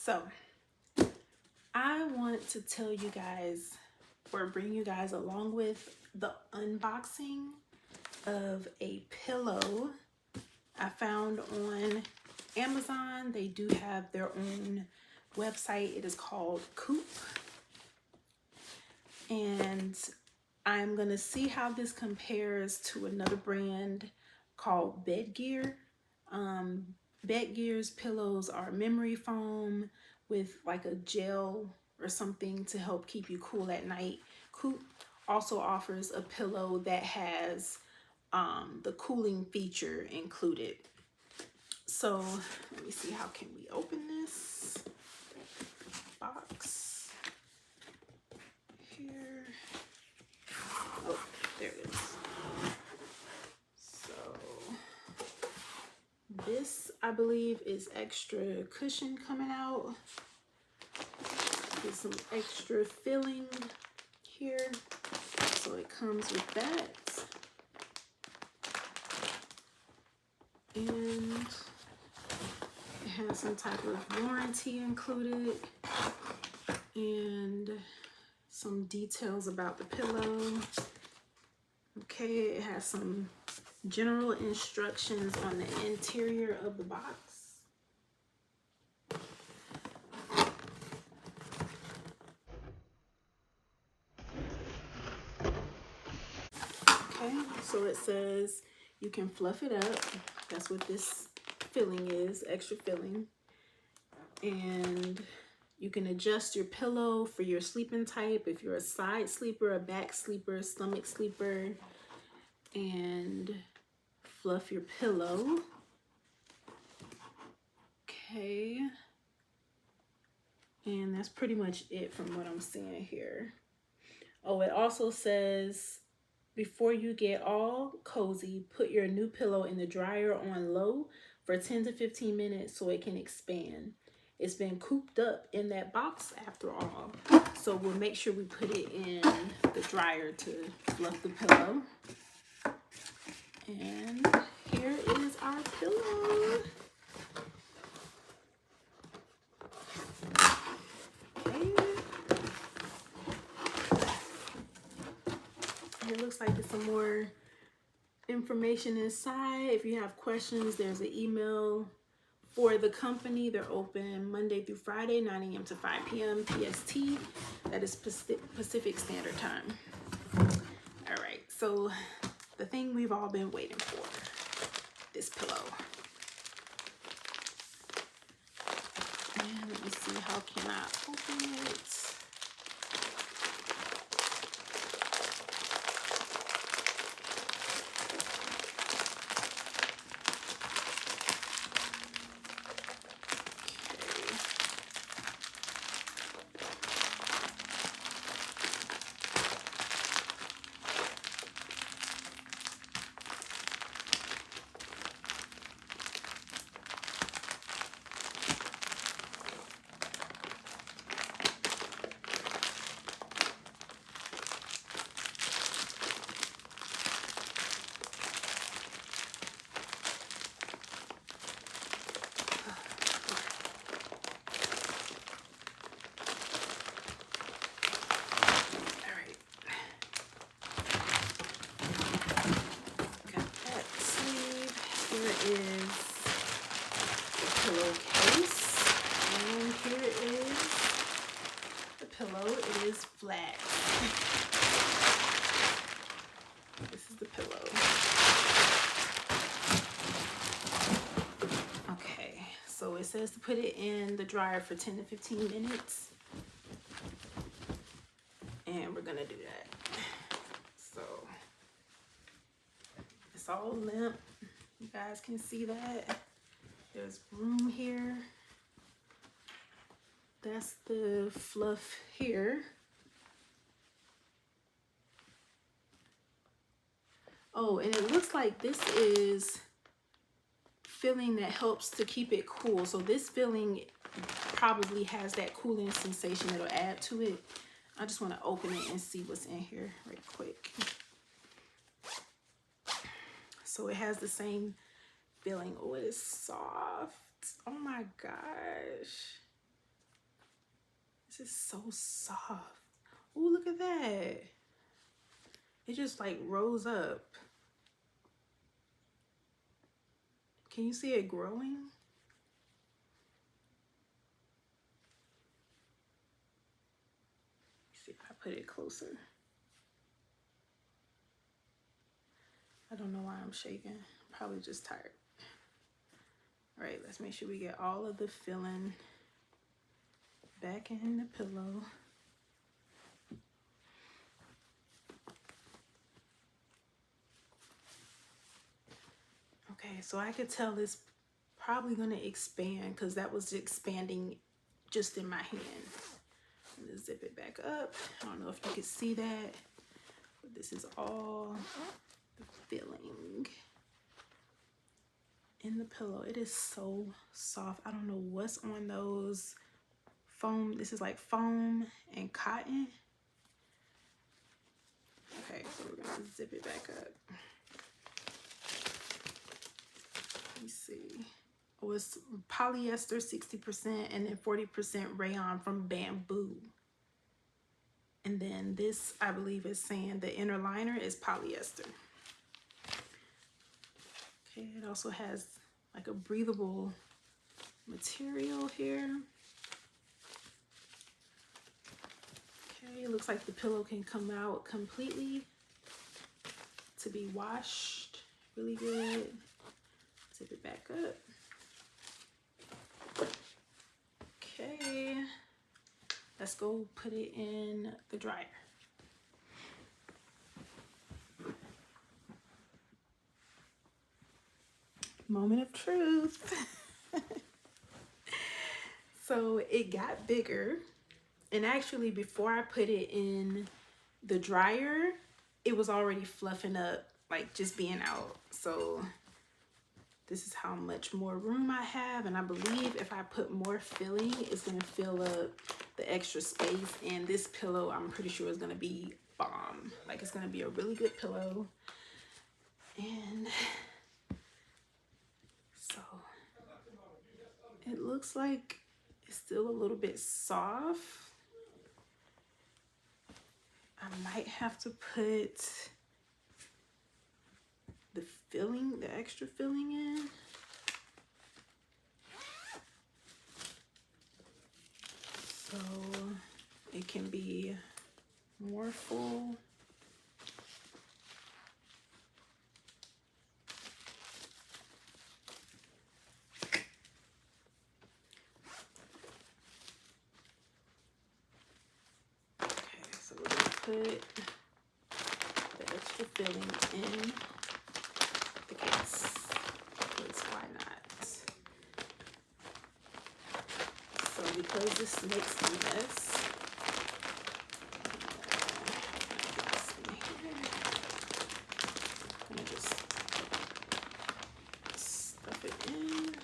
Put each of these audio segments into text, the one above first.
So I want to tell you guys or bring you guys along with the unboxing of a pillow I found on Amazon. They do have their own website. It is called COOP. And I'm going to see how this compares to another brand called Bedgear. Bedgear's pillows are memory foam with like a gel or something to help keep you cool at night. Coop also offers a pillow that has the cooling feature included. So let me see, how can we open this box here? Oh, there it is. So this, I believe, is extra cushion coming out. Get some extra filling here. So it comes with that. And it has some type of warranty included. And some details about the pillow. Okay, it has some general instructions on the interior of the box. Okay, so it says you can fluff it up. That's what this filling is, extra filling. And you can adjust your pillow for your sleeping type, if you're a side sleeper, a back sleeper, stomach sleeper, and fluff your pillow. Okay. And that's pretty much it from what I'm seeing here. Oh, it also says, before you get all cozy, put your new pillow in the dryer on low for 10 to 15 minutes so it can expand. It's been cooped up in that box after all. So we'll make sure we put it in the dryer to fluff the pillow. And here is our pillow. It looks like there's some more information inside. If you have questions, there's an email for the company. They're open Monday through Friday, 9 a.m. to 5 p.m. PST. That is Pacific Standard Time. All right, so the thing we've all been waiting for, this pillow. And let me see, how can I open it? Is the pillowcase, and here is the pillow. It is flat. This is the pillow. Okay, so it says to put it in the dryer for 10 to 15 minutes, and we're gonna do that. So it's all limp. You guys can see that. There's room here. That's the fluff here. Oh, and it looks like this is filling that helps to keep it cool. So this filling probably has that cooling sensation that'll add to it. I just want to open it and see what's in here right quick. So it has the same feeling. Oh, it is soft. Oh my gosh. This is so soft. Oh, look at that. It just like rose up. Can you see it growing? Let's see if I put it closer. I don't know why I'm shaking. I'm probably just tired. All right, let's make sure we get all of the filling back in the pillow. Okay, so I could tell it's probably gonna expand because that was expanding just in my hand. I'm gonna zip it back up. I don't know if you can see that, but this is all the filling in the pillow. It is so soft. I don't know what's on those foam. This is like foam and cotton. Okay, so we're gonna zip it back up. Let me see. Oh, it's polyester 60% and then 40% rayon from bamboo. And then this, I believe, is saying the inner liner is polyester. Okay, it also has like a breathable material here. Okay, it looks like the pillow can come out completely to be washed really good. Zip it back up. Okay, let's go put it in the dryer. Moment of truth. So it got bigger, and actually before I put it in the dryer, it was already fluffing up, like just being out. So this is how much more room I have, and I believe if I put more filling, it's gonna fill up the extra space. And this pillow, I'm pretty sure is gonna be bomb. Like, it's gonna be a really good pillow. And so it looks like it's still a little bit soft. I might have to put the filling, the extra filling in. So it can be more full. Okay, so we're gonna put the extra filling in the case, because why not? So because this makes a mess, I'm gonna just stuff it in.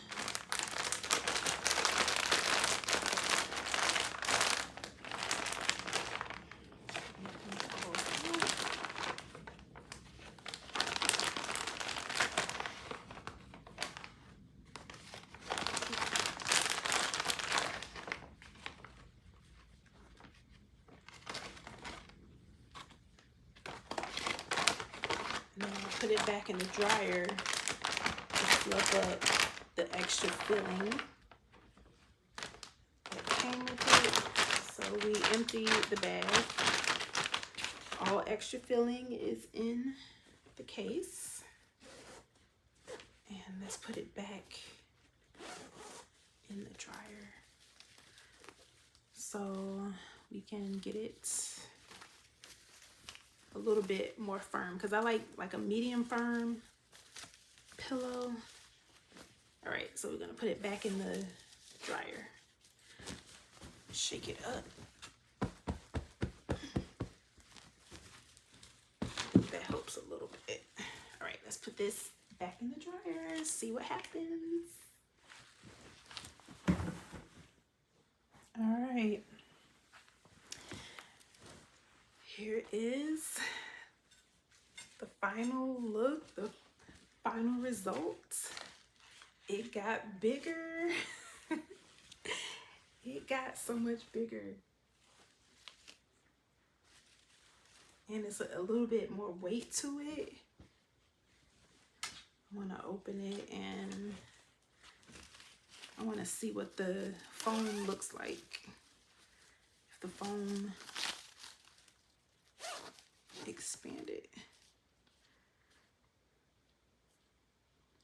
Now I'll put it back in the dryer to fluff up the extra filling that came with it. So we empty the bag. All extra filling is in the case. And let's put it back in the dryer so we can get it a little bit more firm, because I like a medium firm pillow. All right, so we're gonna put it back in the dryer. Shake it up. I think that helps a little bit. All right, let's put this back in the dryer, see what happens. All right. Here is the final look, the final result. It got bigger. It got so much bigger. and it's a little bit more weight to it. I want to open it and I want to see what the foam looks like. If the foam expanded.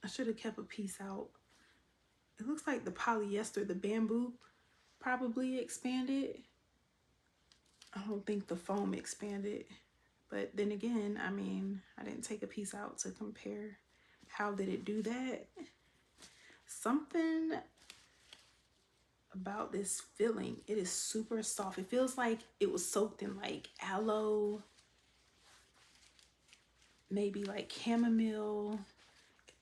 I should have kept a piece out. It looks like the polyester, the bamboo, probably expanded. I don't think the foam expanded. But then again, I mean, I didn't take a piece out to compare. How did it do that? Something about this feeling. It is super soft. It feels like it was soaked in like aloe, maybe like chamomile,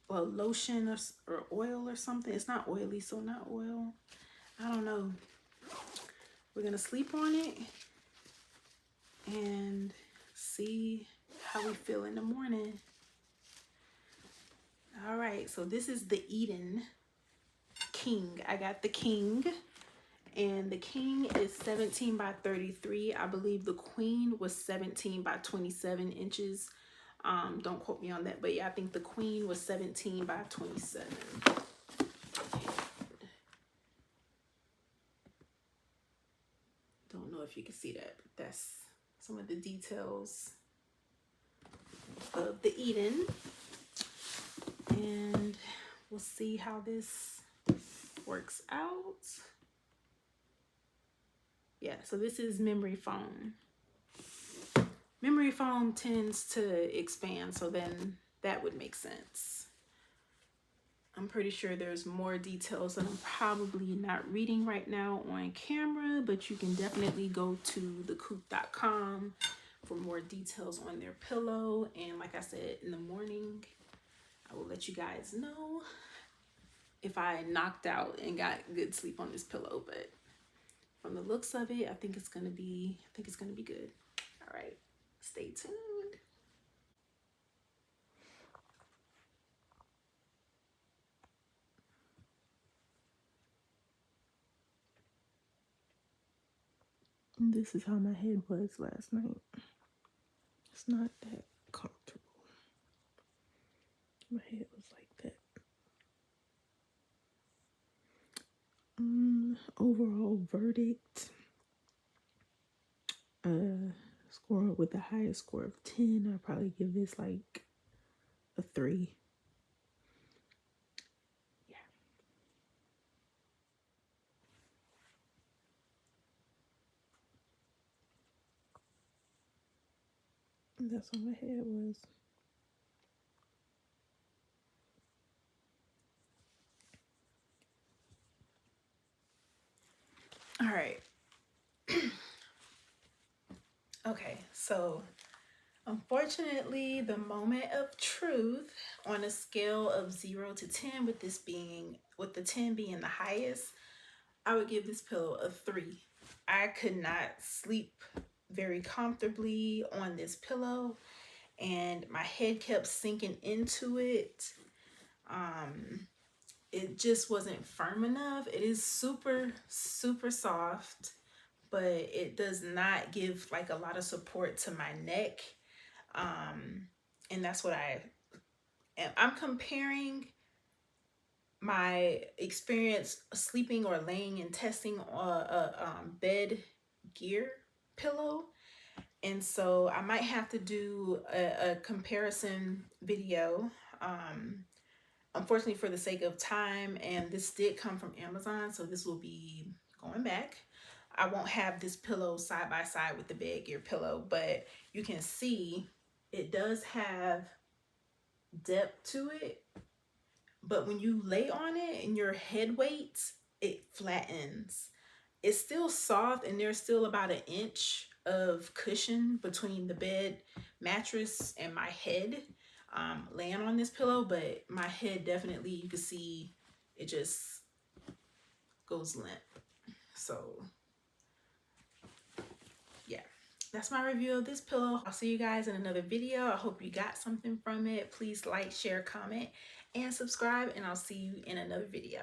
or lotion or oil or something. It's not oily, so not oil. I don't know. We're gonna sleep on it and see how we feel in the morning. All right, so this is the Eden King. I got the King, and the King is 17 by 33. I believe the Queen was 17 by 27 inches. Don't quote me on that, but yeah, I think the Queen was 17 by 27. Don't know if you can see that, but that's some of the details of the Eden. And we'll see how this works out. Yeah, so this is memory foam. Memory foam tends to expand, so then that would make sense. I'm pretty sure there's more details that I'm probably not reading right now on camera, but you can definitely go to the COOP.com for more details on their pillow. And like I said, in the morning, I will let you guys know if I knocked out and got good sleep on this pillow. But from the looks of it, I think it's gonna be good. All right, stay tuned. This is how my head was last night. It's not that comfortable. My head was like that. Overall verdict. Score with the highest score of 10. I'll probably give this like a 3. Yeah. That's what my head was. All right. Okay, so unfortunately, the moment of truth on a scale of 0 to 10, with the 10 being the highest, I would give this pillow a 3. I could not sleep very comfortably on this pillow, and my head kept sinking into it. It just wasn't firm enough. It is super, super soft, but it does not give like a lot of support to my neck. And that's what I'm comparing my experience sleeping or laying and testing a bed gear pillow. And so I might have to do a comparison video. Unfortunately, for the sake of time, and this did come from Amazon, so this will be going back. I won't have this pillow side by side with the bed gear pillow, but you can see it does have depth to it. But when you lay on it and your head weight, it flattens. It's still soft, and there's still about an inch of cushion between the bed mattress and my head. Laying on this pillow, but my head definitely, you can see it just goes limp. So yeah, that's my review of this pillow. I'll see you guys in another video. I hope you got something from it. Please like, share, comment, and subscribe, and I'll see you in another video.